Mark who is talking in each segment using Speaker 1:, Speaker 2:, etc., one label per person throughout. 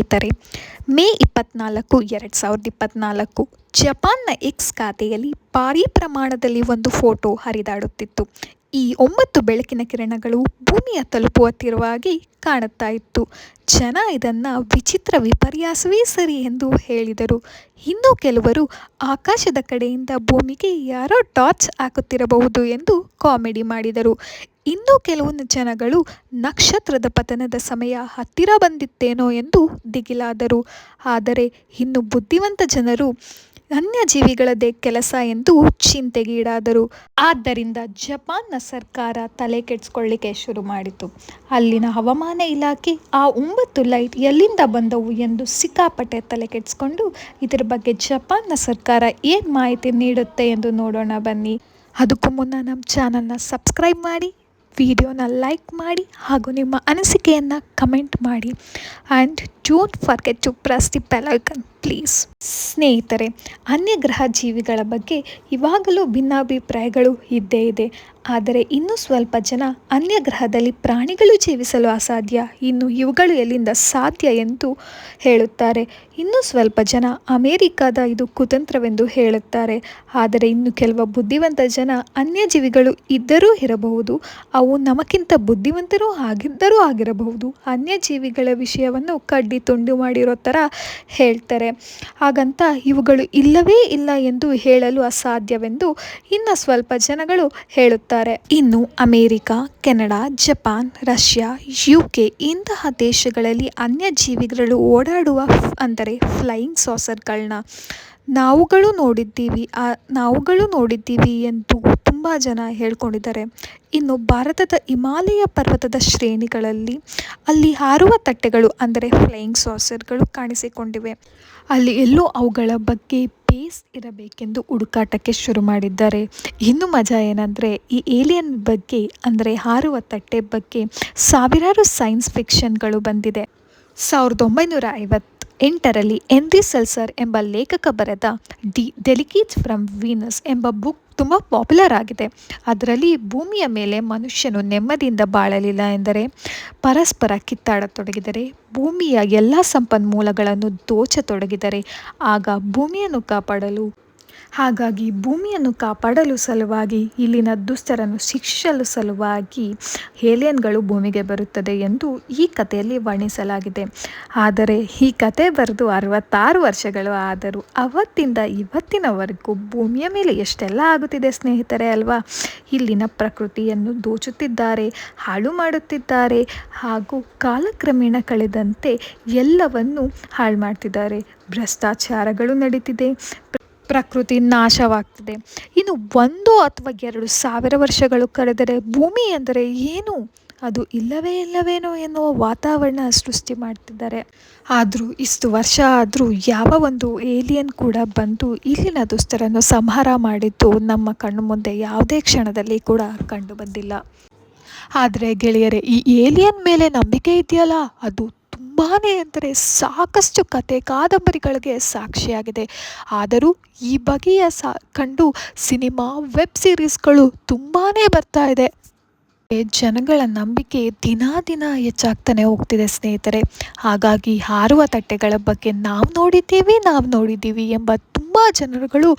Speaker 1: ಸ್ನೇಹಿತರೆ, ಮೇ 24, 2024 ಜಪಾನ್ನ ಎಕ್ಸ್ ಖಾತೆಯಲ್ಲಿ ಭಾರೀ ಪ್ರಮಾಣದಲ್ಲಿ ಒಂದು ಫೋಟೋ ಹರಿದಾಡುತ್ತಿತ್ತು. ಈ 9 ಬೆಳಕಿನ ಕಿರಣಗಳು ಭೂಮಿಯ ತಲುಪುತ್ತಿರುವಾಗಿ ಕಾಣುತ್ತಾ ಇತ್ತು. ಜನ ಇದನ್ನು ವಿಚಿತ್ರ ವಿಪರ್ಯಾಸವೇ ಸರಿ ಎಂದು ಹೇಳಿದರು. ಇನ್ನು ಕೆಲವರು ಆಕಾಶದ ಕಡೆಯಿಂದ ಭೂಮಿಗೆ ಯಾರೋ ಟಾರ್ಚ್ ಹಾಕುತ್ತಿರಬಹುದು ಎಂದು ಕಾಮಿಡಿ ಮಾಡಿದರು. ಇನ್ನು ಕೆಲವು ಜನಗಳು ನಕ್ಷತ್ರದ ಪತನದ ಸಮಯ ಹತ್ತಿರ ಬಂದಿತ್ತೇನೋ ಎಂದು ದಿಗಿಲಾದರು. ಆದರೆ ಇನ್ನು ಬುದ್ಧಿವಂತ ಜನರು ಅನ್ಯಜೀವಿಗಳದೇ ಕೆಲಸ ಎಂದು ಚಿಂತೆಗೀಡಾದರು. ಆದ್ದರಿಂದ ಜಪಾನ್ನ ಸರ್ಕಾರ ತಲೆ ಕೆಡಿಸ್ಕೊಳ್ಳಿಕ್ಕೆ ಶುರು ಮಾಡಿತು. ಅಲ್ಲಿನ ಹವಾಮಾನ ಇಲಾಖೆ ಆ 9 ಲೈಟ್ ಎಲ್ಲಿಂದ ಬಂದವು ಎಂದು ಸಿಕ್ಕಾಪಟ್ಟೆ ತಲೆ ಕೆಡಿಸ್ಕೊಂಡು ಇದರ ಬಗ್ಗೆ ಜಪಾನ್ನ ಸರ್ಕಾರ ಏನು ಮಾಹಿತಿ ನೀಡುತ್ತೆ ಎಂದು ನೋಡೋಣ ಬನ್ನಿ. ಅದಕ್ಕೂ ಮುನ್ನ ನಮ್ಮ ಚಾನಲ್ನ ಸಬ್ಸ್ಕ್ರೈಬ್ ಮಾಡಿ, ವಿಡಿಯೋನ ಲೈಕ್ ಮಾಡಿ ಹಾಗೂ ನಿಮ್ಮ ಅನಿಸಿಕೆಯನ್ನು ಕಮೆಂಟ್ ಮಾಡಿ. And don't forget to press the bell icon please. ಸ್ನೇಹಿತರೆ, ಅನ್ಯಗ್ರಹ ಜೀವಿಗಳ ಬಗ್ಗೆ ಇವಾಗಲೂ ಭಿನ್ನಾಭಿಪ್ರಾಯಗಳು ಇದ್ದೇ ಇದೆ. ಆದರೆ ಇನ್ನೂ ಸ್ವಲ್ಪ ಜನ ಅನ್ಯಗ್ರಹದಲ್ಲಿ ಪ್ರಾಣಿಗಳು ಜೀವಿಸಲು ಅಸಾಧ್ಯ, ಇನ್ನು ಇವುಗಳು ಎಲ್ಲಿಂದ ಸಾಧ್ಯ ಎಂದು ಹೇಳುತ್ತಾರೆ. ಇನ್ನೂ ಸ್ವಲ್ಪ ಜನ ಅಮೇರಿಕಾದ ಇದು ಕುತಂತ್ರವೆಂದು ಹೇಳುತ್ತಾರೆ. ಆದರೆ ಇನ್ನು ಕೆಲವು ಬುದ್ಧಿವಂತ ಜನ ಅನ್ಯಜೀವಿಗಳು ಇದ್ದರೂ ಇರಬಹುದು, ಅವು ನಮಗಿಂತ ಬುದ್ಧಿವಂತರೂ ಆಗಿರಬಹುದು, ಅನ್ಯಜೀವಿಗಳ ವಿಷಯವನ್ನು ಕಡ್ಡಿ ತುಂಡು ಮಾಡಿರೋ ಥರ ಹೇಳ್ತಾರೆ. ಹಾಗಂತ ಇವುಗಳು ಇಲ್ಲವೇ ಇಲ್ಲ ಎಂದು ಹೇಳಲು ಅಸಾಧ್ಯವೆಂದು ಇನ್ನು ಸ್ವಲ್ಪ ಜನಗಳು ಹೇಳುತ್ತಾರೆ. ಇನ್ನು America, Canada, Japan, Russia, UK ಇಂತಹ ದೇಶಗಳಲ್ಲಿ ಅನ್ಯಜೀವಿಗಳು ಓಡಾಡುವ ಅಂದರೆ ಫ್ಲೈಯಿಂಗ್ ಸಾಸರ್ಗಳನ್ನ ನಾವುಗಳು ನೋಡಿದ್ದೀವಿ ಎಂದು ತುಂಬ ಜನ ಹೇಳ್ಕೊಂಡಿದ್ದಾರೆ. ಇನ್ನು ಭಾರತದ ಹಿಮಾಲಯ ಪರ್ವತದ ಶ್ರೇಣಿಗಳಲ್ಲಿ ಅಲ್ಲಿ ಹಾರುವ ತಟ್ಟೆಗಳು ಅಂದರೆ ಫ್ಲೈಯಿಂಗ್ ಸಾಸರ್ಗಳು ಕಾಣಿಸಿಕೊಂಡಿವೆ. ಅಲ್ಲಿ ಎಲ್ಲೋ ಅವುಗಳ ಬಗ್ಗೆ ಬೇಸ್ ಇರಬೇಕೆಂದು ಹುಡುಕಾಟಕ್ಕೆ ಶುರು ಮಾಡಿದ್ದಾರೆ. ಇನ್ನು ಮಜಾ ಏನಂದರೆ ಈ ಏಲಿಯನ್ ಬಗ್ಗೆ ಅಂದರೆ ಹಾರುವ ತಟ್ಟೆ ಬಗ್ಗೆ ಸಾವಿರಾರು ಸೈನ್ಸ್ ಫಿಕ್ಷನ್ಗಳು ಬಂದಿದೆ. 1958ರಲ್ಲಿ ಹೆನ್ರಿ ಸೆಲ್ಸರ್ ಎಂಬ ಲೇಖಕ ಬರೆದ ದಿ ಡೆಲಿಕೇಟ್ಸ್ ಫ್ರಮ್ ವೀನಸ್ ಎಂಬ ಬುಕ್ ತುಂಬ ಪಾಪ್ಯುಲರ್ ಆಗಿದೆ. ಅದರಲ್ಲಿ ಭೂಮಿಯ ಮೇಲೆ ಮನುಷ್ಯನು ನೆಮ್ಮದಿಯಿಂದ ಬಾಳಲಿಲ್ಲ ಎಂದರೆ, ಪರಸ್ಪರ ಕಿತ್ತಾಡತೊಡಗಿದರೆ, ಭೂಮಿಯ ಎಲ್ಲ ಸಂಪನ್ಮೂಲಗಳನ್ನು ದೋಚತೊಡಗಿದರೆ ಆಗ ಭೂಮಿಯನ್ನು ಕಾಪಾಡಲು ಸಲುವಾಗಿ ಇಲ್ಲಿನ ದುಷ್ಟರನ್ನು ಶಿಕ್ಷಿಸಲು ಸಲುವಾಗಿ ಏಲಿಯನ್ಗಳು ಭೂಮಿಗೆ ಬರುತ್ತದೆ ಎಂದು ಈ ಕಥೆಯಲ್ಲಿ ವರ್ಣಿಸಲಾಗಿದೆ. ಆದರೆ ಈ ಕತೆ ಬರೆದು 66 ವರ್ಷಗಳು ಆದರೂ ಅವತ್ತಿಂದ ಇವತ್ತಿನವರೆಗೂ ಭೂಮಿಯ ಮೇಲೆ ಎಷ್ಟೆಲ್ಲ ಆಗುತ್ತಿದೆ ಸ್ನೇಹಿತರೆ ಅಲ್ವಾ. ಇಲ್ಲಿನ ಪ್ರಕೃತಿಯನ್ನು ದೋಚುತ್ತಿದ್ದಾರೆ, ಹಾಳು ಮಾಡುತ್ತಿದ್ದಾರೆ ಹಾಗೂ ಕಾಲಕ್ರಮೇಣ ಕಳೆದಂತೆ ಎಲ್ಲವನ್ನು ಹಾಳು ಮಾಡ್ತಿದ್ದಾರೆ. ಭ್ರಷ್ಟಾಚಾರಗಳು ನಡೀತಿದೆ, ಪ್ರಕೃತಿ ನಾಶವಾಗ್ತಿದೆ. ಇನ್ನು 1 ಅಥವಾ 2 ಸಾವಿರ ವರ್ಷಗಳು ಕಳೆದರೆ ಭೂಮಿ ಎಂದರೆ ಏನು, ಅದು ಇಲ್ಲವೇನೋ ಎನ್ನುವ ವಾತಾವರಣ ಸೃಷ್ಟಿ ಮಾಡ್ತಿದ್ದಾರೆ. ಆದರೂ ಇಷ್ಟು ವರ್ಷ ಆದರೂ ಯಾವ ಒಂದು ಏಲಿಯನ್ ಕೂಡ ಬಂದು ಇಲ್ಲಿನ ದುಷ್ಟರನ್ನು ಸಂಹಾರ ಮಾಡಿದ್ದು ನಮ್ಮ ಕಣ್ಣು ಮುಂದೆ ಯಾವುದೇ ಕ್ಷಣದಲ್ಲಿ ಕೂಡ ಕಂಡು ಬಂದಿಲ್ಲ. ಆದರೆ ಗೆಳೆಯರೇ, ಈ ಏಲಿಯನ್ ಮೇಲೆ ನಂಬಿಕೆ ಇದೆಯಲ್ಲ, ಅದು ತುಂಬಾ ಅಂದರೆ ಸಾಕಷ್ಟು ಕತೆ ಕಾದಂಬರಿಗಳಿಗೆ ಸಾಕ್ಷಿಯಾಗಿದೆ. ಆದರೂ ಈ ಬಗೆಯ ಕಂಡು ಸಿನಿಮಾ, ವೆಬ್ ಸೀರೀಸ್ಗಳು ತುಂಬಾ ಬರ್ತಾ ಇದೆ. ಜನಗಳ ನಂಬಿಕೆ ದಿನ ಹೆಚ್ಚಾಗ್ತಾನೆ ಹೋಗ್ತಿದೆ ಸ್ನೇಹಿತರೆ. ಹಾಗಾಗಿ ಹಾರುವ ತಟ್ಟೆಗಳ ಬಗ್ಗೆ ನಾವು ನೋಡಿದ್ದೀವಿ ಎಂಬ ತುಂಬ ಜನರುಗಳು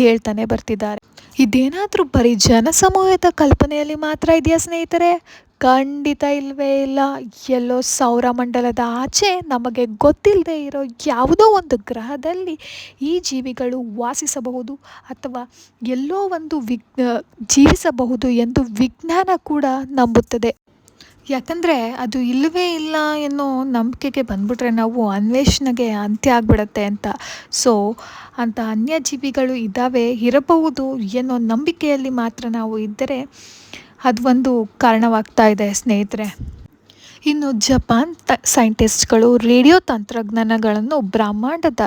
Speaker 1: ಹೇಳ್ತಾನೆ ಬರ್ತಿದ್ದಾರೆ. ಇದೇನಾದರೂ ಬರೀ ಜನಸಮೂಹದ ಕಲ್ಪನೆಯಲ್ಲಿ ಮಾತ್ರ ಇದೆಯಾ ಸ್ನೇಹಿತರೆ? ಖಂಡಿತ ಇಲ್ಲವೇ ಇಲ್ಲ. ಎಲ್ಲೋ ಸೌರಮಂಡಲದ ಆಚೆ ನಮಗೆ ಗೊತ್ತಿಲ್ಲದೆ ಇರೋ ಯಾವುದೋ ಒಂದು ಗ್ರಹದಲ್ಲಿ ಈ ಜೀವಿಗಳು ವಾಸಿಸಬಹುದು ಅಥವಾ ಎಲ್ಲೋ ಒಂದು ಜೀವಿಸಬಹುದು ಎಂದು ವಿಜ್ಞಾನ ಕೂಡ ನಂಬುತ್ತದೆ. ಯಾಕಂದರೆ ಅದು ಇಲ್ಲವೇ ಇಲ್ಲ ಎನ್ನೋ ನಂಬಿಕೆಗೆ ಬಂದ್ಬಿಟ್ರೆ ನಾವು ಅನ್ವೇಷಣೆಗೆ ಅಂತ್ಯ ಆಗಿಬಿಡತ್ತೆ ಅಂತ. ಸೊ ಅಂಥ ಅನ್ಯಜೀವಿಗಳು ಇರಬಹುದು ಎನ್ನೋ ನಂಬಿಕೆಯಲ್ಲಿ ಮಾತ್ರ ನಾವು ಇದ್ದರೆ ಅದು ಒಂದು ಕಾರಣವಾಗ್ತಾ ಇದೆ ಸ್ನೇಹಿತರೆ. ಇನ್ನು ಜಪಾನ್ ಸೈಂಟಿಸ್ಟ್ಗಳು ರೇಡಿಯೋ ತಂತ್ರಜ್ಞಾನಗಳನ್ನು ಬ್ರಹ್ಮಾಂಡದ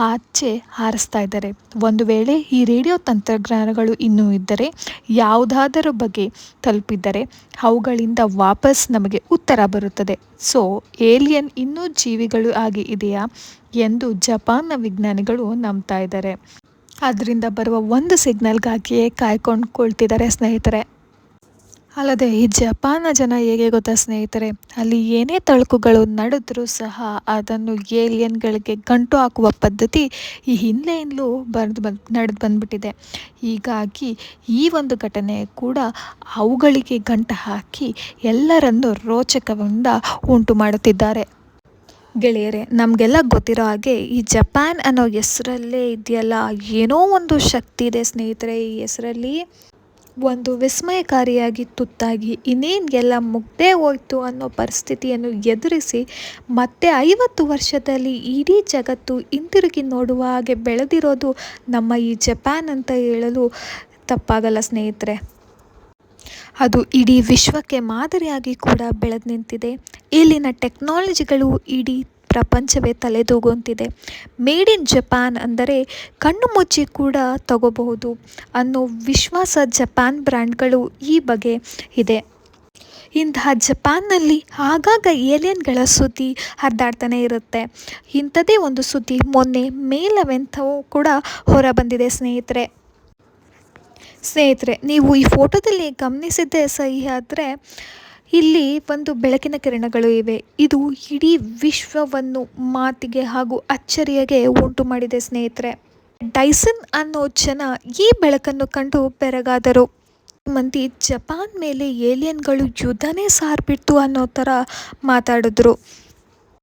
Speaker 1: ಆಚೆ ಹಾರಿಸ್ತಾ ಇದ್ದಾರೆ. ಒಂದು ವೇಳೆ ಈ ರೇಡಿಯೋ ತಂತ್ರಜ್ಞಾನಗಳು ಇನ್ನೂ ಇದ್ದರೆ, ಯಾವುದಾದರೂ ಬಗ್ಗೆ ತಲುಪಿದ್ದರೆ ಅವುಗಳಿಂದ ವಾಪಸ್ ನಮಗೆ ಉತ್ತರ ಬರುತ್ತದೆ. ಸೊ ಏಲಿಯನ್ ಇನ್ನೂ ಜೀವಿಗಳು ಆಗಿ ಇದೆಯಾ ಎಂದು ಜಪಾನ್ನ ವಿಜ್ಞಾನಿಗಳು ನಂಬ್ತಾ ಇದ್ದಾರೆ. ಅದರಿಂದ ಬರುವ ಒಂದು ಸಿಗ್ನಲ್ಗಾಗಿಯೇ ಕಾಯ್ಕೊಂಡ್ಕೊಳ್ತಿದ್ದಾರೆ ಸ್ನೇಹಿತರೆ. ಅಲ್ಲದೆ ಈ ಜಪಾನ್ನ ಜನ ಹೇಗೆ ಗೊತ್ತಾ ಸ್ನೇಹಿತರೆ, ಅಲ್ಲಿ ಏನೇ ತಳುಕುಗಳು ನಡೆದರೂ ಸಹ ಅದನ್ನು ಏಲಿಯನ್ಗಳಿಗೆ ಗಂಟು ಹಾಕುವ ಪದ್ಧತಿ ಈ ಹಿಂದೆಯಿಂದಲೂ ನಡೆದು ಬಂದ್ಬಿಟ್ಟಿದೆ. ಹೀಗಾಗಿ ಈ ಒಂದು ಘಟನೆ ಕೂಡ ಅವುಗಳಿಗೆ ಗಂಟು ಹಾಕಿ ಎಲ್ಲರನ್ನು ರೋಚಕದಿಂದ ಉಂಟು ಮಾಡುತ್ತಿದ್ದಾರೆ. ಗೆಳೆಯರೆ, ನಮಗೆಲ್ಲ ಗೊತ್ತಿರೋ ಹಾಗೆ ಈ ಜಪಾನ್ ಅನ್ನೋ ಹೆಸರಲ್ಲೇ ಇದೆಯಲ್ಲ, ಏನೋ ಒಂದು ಶಕ್ತಿ ಇದೆ ಸ್ನೇಹಿತರೆ ಈ ಹೆಸರಲ್ಲಿ. ಒಂದು ವಿಸ್ಮಯಕಾರಿಯಾಗಿ ತುತ್ತಾಗಿ ಇನ್ನೇನು ಎಲ್ಲ ಮುಗ್ದೇ ಹೋಯ್ತು ಅನ್ನೋ ಪರಿಸ್ಥಿತಿಯನ್ನು ಎದುರಿಸಿ ಮತ್ತೆ 50 ವರ್ಷದಲ್ಲಿ ಇಡೀ ಜಗತ್ತು ಹಿಂತಿರುಗಿ ನೋಡುವ ಹಾಗೆ ಬೆಳೆದಿರೋದು ನಮ್ಮ ಈ ಜಪಾನ್ ಅಂತ ಹೇಳಲು ತಪ್ಪಾಗಲ್ಲ ಸ್ನೇಹಿತರೆ. ಅದು ಇಡೀ ವಿಶ್ವಕ್ಕೆ ಮಾದರಿಯಾಗಿ ಕೂಡ ಬೆಳೆದು ನಿಂತಿದೆ. ಇಲ್ಲಿನ ಟೆಕ್ನಾಲಜಿಗಳು ಇಡೀ ಪ್ರಪಂಚವೇ ತಲೆದೂಗುವಂತಿದೆ. ಮೇಡ್ ಇನ್ ಜಪಾನ್ ಅಂದರೆ ಕಣ್ಣು ಮುಚ್ಚಿ ಕೂಡ ತಗೋಬಹುದು ಅನ್ನೋ ವಿಶ್ವಾಸ ಜಪಾನ್ ಬ್ರ್ಯಾಂಡ್ಗಳು ಈ ಬಗ್ಗೆ ಇದೆ. ಇಂತಹ ಜಪಾನ್ನಲ್ಲಿ ಆಗಾಗ ಏಲಿಯನ್ಗಳ ಸುದ್ದಿ ಹರಿದಾಡ್ತಾನೆ ಇರುತ್ತೆ. ಇಂಥದ್ದೇ ಒಂದು ಸುದ್ದಿ ಮೊನ್ನೆ ಮೇ 11 ಕೂಡ ಹೊರ ಬಂದಿದೆ ಸ್ನೇಹಿತರೆ. ನೀವು ಈ ಫೋಟೋದಲ್ಲಿ ಗಮನಿಸಿದ್ದೇ ಸಹಿ ಆದರೆ ಇಲ್ಲಿ ಒಂದು ಬೆಳಕಿನ ಕಿರಣಗಳು ಇವೆ. ಇದು ಇಡೀ ವಿಶ್ವವನ್ನು ಮಾತಿಗೆ ಹಾಗೂ ಅಚ್ಚರಿಯಾಗೆ ಉಂಟು ಮಾಡಿದೆ ಸ್ನೇಹಿತರೆ. ಡೈಸನ್ ಅನ್ನೋ ಜನ ಈ ಬೆಳಕನ್ನು ಕಂಡು ಬೆರಗಾದರು. ಮಂದಿ ಜಪಾನ್ ಮೇಲೆ ಏಲಿಯನ್ಗಳು ಯುದ್ಧನೇ ಸಾರ್ಬಿಡ್ತು ಅನ್ನೋ ಥರ ಮಾತಾಡಿದ್ರು.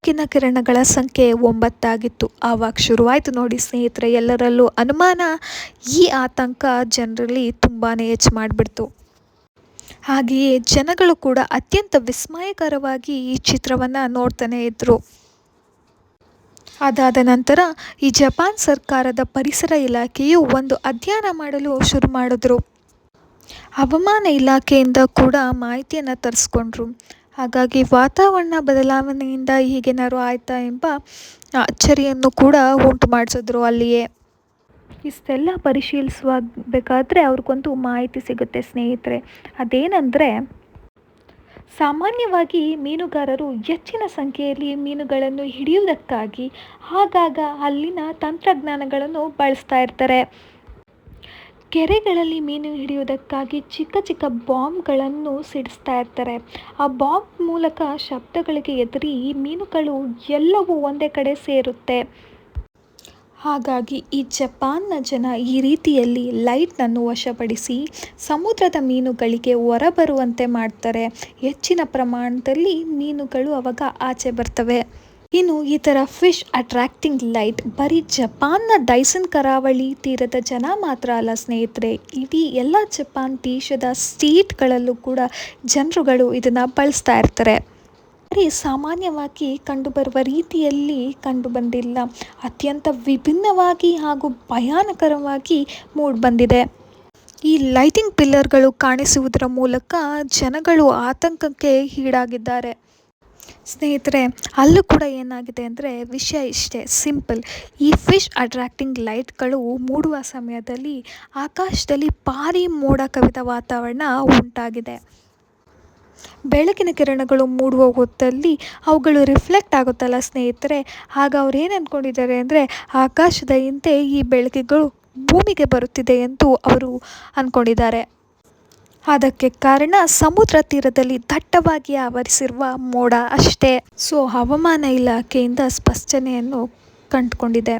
Speaker 1: ಬೆಳಕಿನ ಕಿರಣಗಳ ಸಂಖ್ಯೆ 9 ಆಗಿತ್ತು. ಆವಾಗ ಶುರುವಾಯಿತು ನೋಡಿ ಸ್ನೇಹಿತರೆ ಎಲ್ಲರಲ್ಲೂ ಅನುಮಾನ. ಈ ಆತಂಕ ಜನರಲ್ಲಿ ತುಂಬಾ ಹೆಚ್ಚು ಮಾಡಿಬಿಡ್ತು. ಹಾಗೆಯೇ ಜನಗಳು ಕೂಡ ಅತ್ಯಂತ ವಿಸ್ಮಯಕರವಾಗಿ ಈ ಚಿತ್ರವನ್ನು ನೋಡ್ತಾನೆ ಇದ್ದರು. ಅದಾದ ನಂತರ ಈ ಜಪಾನ್ ಸರ್ಕಾರದ ಪರಿಸರ ಇಲಾಖೆಯು ಒಂದು ಅಧ್ಯಯನ ಮಾಡಲು ಶುರು ಮಾಡಿದ್ರು. ಹವಾಮಾನ ಇಲಾಖೆಯಿಂದ ಕೂಡ ಮಾಹಿತಿಯನ್ನು ತರಿಸ್ಕೊಂಡ್ರು. ಹಾಗಾಗಿ ವಾತಾವರಣ ಬದಲಾವಣೆಯಿಂದ ಹೀಗೇನಾದ್ರು ಆಯ್ತಾ ಎಂಬ ಅಚ್ಚರಿಯನ್ನು ಕೂಡ ಉಂಟು ಮಾಡಿಸಿದ್ರು ಅಲ್ಲಿಯೇ. ಇಷ್ಟೆಲ್ಲ ಪರಿಶೀಲಿಸಬೇಕಾದ್ರೆ ಅವ್ರಿಗೊಂದು ಮಾಹಿತಿ ಸಿಗುತ್ತೆ ಸ್ನೇಹಿತರೆ. ಅದೇನೆಂದರೆ, ಸಾಮಾನ್ಯವಾಗಿ ಮೀನುಗಾರರು ಹೆಚ್ಚಿನ ಸಂಖ್ಯೆಯಲ್ಲಿ ಮೀನುಗಳನ್ನು ಹಿಡಿಯುವುದಕ್ಕಾಗಿ ಆಗಾಗ ಅಲ್ಲಿನ ತಂತ್ರಜ್ಞಾನಗಳನ್ನು ಬಳಸ್ತಾ ಇರ್ತಾರೆ. ಕೆರೆಗಳಲ್ಲಿ ಮೀನು ಹಿಡಿಯುವುದಕ್ಕಾಗಿ ಚಿಕ್ಕ ಚಿಕ್ಕ ಬಾಂಬ್ಗಳನ್ನು ಸಿಡಿಸ್ತಾ ಇರ್ತಾರೆ. ಆ ಬಾಂಬ್ ಮೂಲಕ ಶಬ್ದಗಳಿಗೆ ಹೆದರಿ ಈ ಮೀನುಗಳು ಎಲ್ಲವೂ ಒಂದೇ ಕಡೆ ಸೇರುತ್ತೆ. ಹಾಗಾಗಿ ಈ ಜಪಾನ್ನ ಜನ ಈ ರೀತಿಯಲ್ಲಿ ಲೈಟನ್ನು ವಶಪಡಿಸಿ ಸಮುದ್ರದ ಮೀನುಗಳಿಗೆ ಹೊರಬರುವಂತೆ ಮಾಡ್ತಾರೆ. ಹೆಚ್ಚಿನ ಪ್ರಮಾಣದಲ್ಲಿ ಮೀನುಗಳು ಆವಾಗ ಆಚೆ ಬರ್ತವೆ. ಇನ್ನು ಈ ಥರ ಫಿಶ್ ಅಟ್ರಾಕ್ಟಿಂಗ್ ಲೈಟ್ ಬರೀ ಜಪಾನ್ನ ಡೈಸನ್ ಕರಾವಳಿ ತೀರದ ಜನ ಮಾತ್ರ ಅಲ್ಲ ಸ್ನೇಹಿತರೆ, ಇಡೀ ಎಲ್ಲ ಜಪಾನ್ ದೇಶದ ಸ್ಟೇಟ್ಗಳಲ್ಲೂ ಕೂಡ ಜನರುಗಳು ಇದನ್ನು ಬಳಸ್ತಾ ಇರ್ತಾರೆ. ಸಾಮಾನ್ಯವಾಗಿ ಕಂಡುಬರುವ ರೀತಿಯಲ್ಲಿ ಕಂಡುಬಂದಿಲ್ಲ. ಅತ್ಯಂತ ವಿಭಿನ್ನವಾಗಿ ಹಾಗೂ ಭಯಾನಕರವಾಗಿ ಮೂಡಿಬಂದಿದೆ. ಈ ಲೈಟಿಂಗ್ ಪಿಲ್ಲರ್ಗಳು ಕಾಣಿಸುವುದರ ಮೂಲಕ ಜನಗಳು ಆತಂಕಕ್ಕೆ ಈಡಾಗಿದ್ದಾರೆ. ಸ್ನೇಹಿತರೆ, ಅಲ್ಲೂ ಕೂಡ ಏನಾಗಿದೆ ಅಂದರೆ ವಿಷಯ ಇಷ್ಟೇ ಸಿಂಪಲ್. ಈ ಫಿಶ್ ಅಟ್ರಾಕ್ಟಿಂಗ್ ಲೈಟ್ಗಳು ಮೂಡುವ ಸಮಯದಲ್ಲಿ ಆಕಾಶದಲ್ಲಿ ಭಾರೀ ಮೋಡ ಕವಿದ ವಾತಾವರಣ ಉಂಟಾಗಿದೆ. ಬೆಳಕಿನ ಕಿರಣಗಳು ಮೂಡುವ ಹೊತ್ತಲ್ಲಿ ಅವುಗಳು ರಿಫ್ಲೆಕ್ಟ್ ಆಗುತ್ತಲ್ಲ ಸ್ನೇಹಿತರೆ, ಆಗ ಅವ್ರು ಏನು ಅಂದ್ಕೊಂಡಿದ್ದಾರೆ ಅಂದರೆ ಆಕಾಶದ ಹಿಂದೆ ಈ ಬೆಳಕಿಗಳು ಭೂಮಿಗೆ ಬರುತ್ತಿದೆ ಎಂದು ಅವರು ಅಂದ್ಕೊಂಡಿದ್ದಾರೆ. ಅದಕ್ಕೆ ಕಾರಣ ಸಮುದ್ರ ತೀರದಲ್ಲಿ ದಟ್ಟವಾಗಿ ಆವರಿಸಿರುವ ಮೋಡ ಅಷ್ಟೇ. ಹವಾಮಾನ ಇಲಾಖೆಯಿಂದ ಸ್ಪಷ್ಟನೆಯನ್ನು ಕಂಡುಕೊಂಡಿದೆ.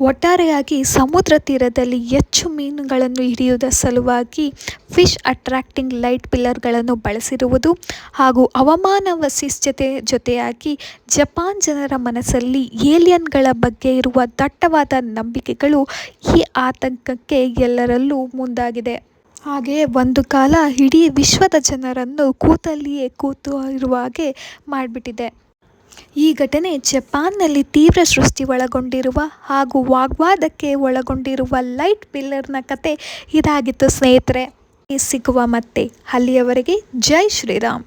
Speaker 1: ಒಟ್ಟಾರೆಯಾಗಿ ಸಮುದ್ರ ತೀರದಲ್ಲಿ ಹೆಚ್ಚು ಮೀನುಗಳನ್ನು ಹಿಡಿಯುವುದರ ಸಲುವಾಗಿ ಫಿಶ್ ಅಟ್ರಾಕ್ಟಿಂಗ್ ಲೈಟ್ ಪಿಲ್ಲರ್ಗಳನ್ನು ಬಳಸಿರುವುದು ಹಾಗೂ ಹವಾಮಾನ ವೈಶಿಷ್ಟ್ಯತೆ ಜೊತೆಯಾಗಿ ಜಪಾನ್ ಜನರ ಮನಸ್ಸಲ್ಲಿ ಏಲಿಯನ್ಗಳ ಬಗ್ಗೆ ಇರುವ ದಟ್ಟವಾದ ನಂಬಿಕೆಗಳು ಈ ಆತಂಕಕ್ಕೆ ಎಲ್ಲರಲ್ಲೂ ಮುಂದಾಗಿದೆ. ಹಾಗೆಯೇ ಒಂದು ಕಾಲ ಇಡೀ ವಿಶ್ವದ ಜನರನ್ನು ಕೂತು ಇರುವ ಹಾಗೆ ಮಾಡಿಬಿಟ್ಟಿದೆ. ಈ ಘಟನೆ ಜಪಾನ್ನಲ್ಲಿ ತೀವ್ರ ಸೃಷ್ಟಿ ಒಳಗೊಂಡಿರುವ ಹಾಗೂ ವಾಗ್ವಾದಕ್ಕೆ ಒಳಗೊಂಡಿರುವ ಲೈಟ್ ಪಿಲ್ಲರ್ನ ಕತೆ ಇದಾಗಿತ್ತು ಸ್ನೇಹಿತರೆ. ಸಿಗುವ ಮತ್ತೆ, ಅಲ್ಲಿಯವರೆಗೆ ಜೈ ಶ್ರೀರಾಮ್.